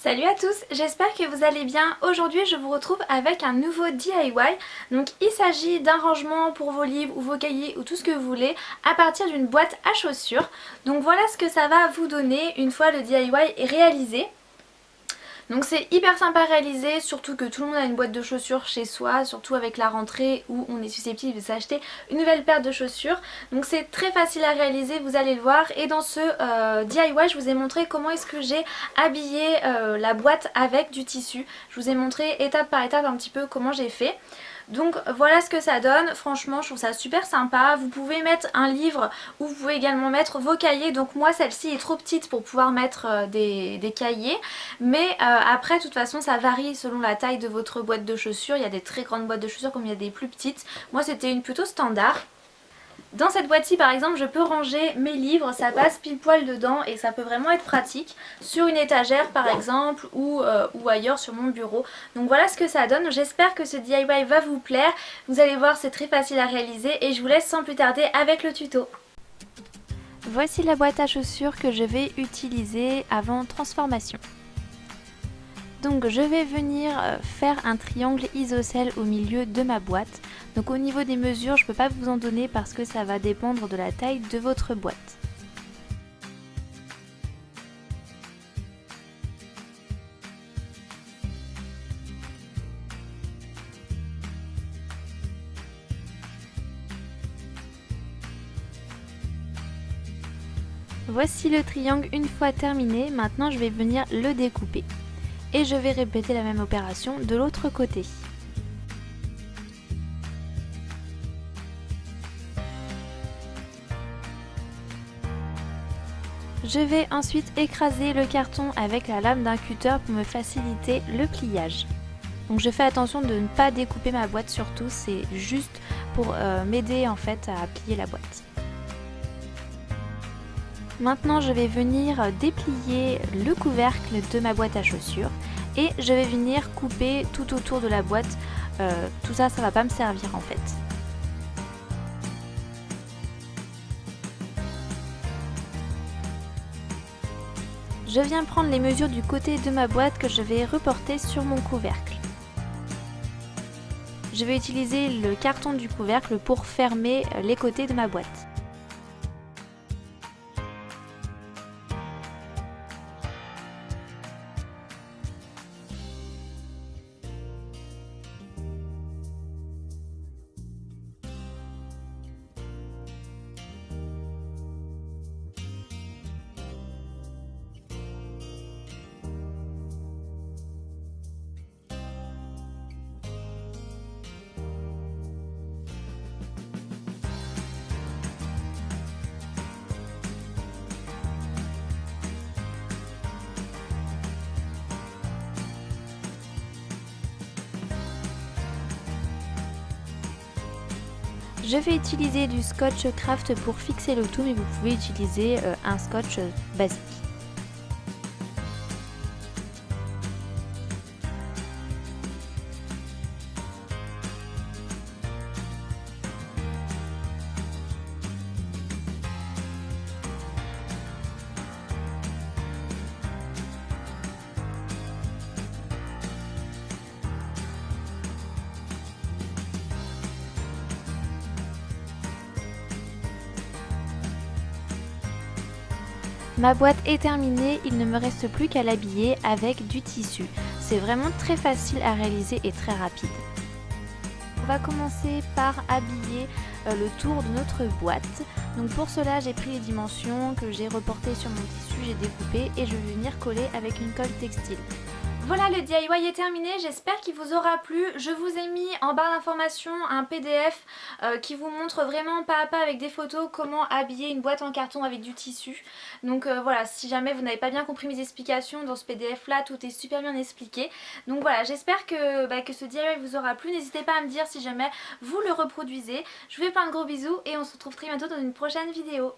Salut à tous, j'espère que vous allez bien. Aujourd'hui je vous retrouve avec un nouveau DIY. Donc il s'agit d'un rangement pour vos livres ou vos cahiers ou tout ce que vous voulez à partir d'une boîte à chaussures. Donc voilà ce que ça va vous donner une fois le DIY est réalisé. Donc c'est hyper sympa à réaliser, surtout que tout le monde a une boîte de chaussures chez soi, surtout avec la rentrée où on est susceptible de s'acheter une nouvelle paire de chaussures. Donc c'est très facile à réaliser, vous allez le voir. Et dans ce DIY, je vous ai montré comment est-ce que j'ai habillé la boîte avec du tissu. Je vous ai montré étape par étape un petit peu comment j'ai fait. Donc voilà ce que ça donne, franchement je trouve ça super sympa. Vous pouvez mettre un livre ou vous pouvez également mettre vos cahiers. Donc moi celle-ci est trop petite pour pouvoir mettre des cahiers. Mais après de toute façon ça varie selon la taille de votre boîte de chaussures. Il y a des très grandes boîtes de chaussures comme il y a des plus petites. Moi c'était une plutôt standard. Dans cette boîte-ci par exemple je peux ranger mes livres, ça passe pile poil dedans et ça peut vraiment être pratique sur une étagère par exemple ou ailleurs sur mon bureau. Donc voilà ce que ça donne, j'espère que ce DIY va vous plaire. Vous allez voir c'est très facile à réaliser et je vous laisse sans plus tarder avec le tuto. Voici la boîte à chaussures que je vais utiliser avant transformation. Donc je vais venir faire un triangle isocèle au milieu de ma boîte. Donc au niveau des mesures, je ne peux pas vous en donner parce que ça va dépendre de la taille de votre boîte. Voici le triangle une fois terminé, maintenant je vais venir le découper. Et je vais répéter la même opération de l'autre côté. Je vais ensuite écraser le carton avec la lame d'un cutter pour me faciliter le pliage. Donc je fais attention de ne pas découper ma boîte surtout, c'est juste pour m'aider en fait à plier la boîte. Maintenant je vais venir déplier le couvercle de ma boîte à chaussures et je vais venir couper tout autour de la boîte. Tout ça, ça va pas me servir en fait. Je viens prendre les mesures du côté de ma boîte que je vais reporter sur mon couvercle. Je vais utiliser le carton du couvercle pour fermer les côtés de ma boîte. Je vais utiliser du scotch craft pour fixer le tout, mais vous pouvez utiliser un scotch basique. Ma boîte est terminée, il ne me reste plus qu'à l'habiller avec du tissu. C'est vraiment très facile à réaliser et très rapide. On va commencer par habiller le tour de notre boîte. Donc pour cela, j'ai pris les dimensions que j'ai reportées sur mon tissu, j'ai découpé et je vais venir coller avec une colle textile. Voilà, le DIY est terminé, j'espère qu'il vous aura plu. Je vous ai mis en barre d'informations un PDF qui vous montre vraiment pas à pas avec des photos comment habiller une boîte en carton avec du tissu. Donc voilà, si jamais vous n'avez pas bien compris mes explications, dans ce PDF là tout est super bien expliqué. Donc voilà, j'espère que ce DIY vous aura plu. N'hésitez pas à me dire si jamais vous le reproduisez. Je vous fais plein de gros bisous et on se retrouve très bientôt dans une prochaine vidéo.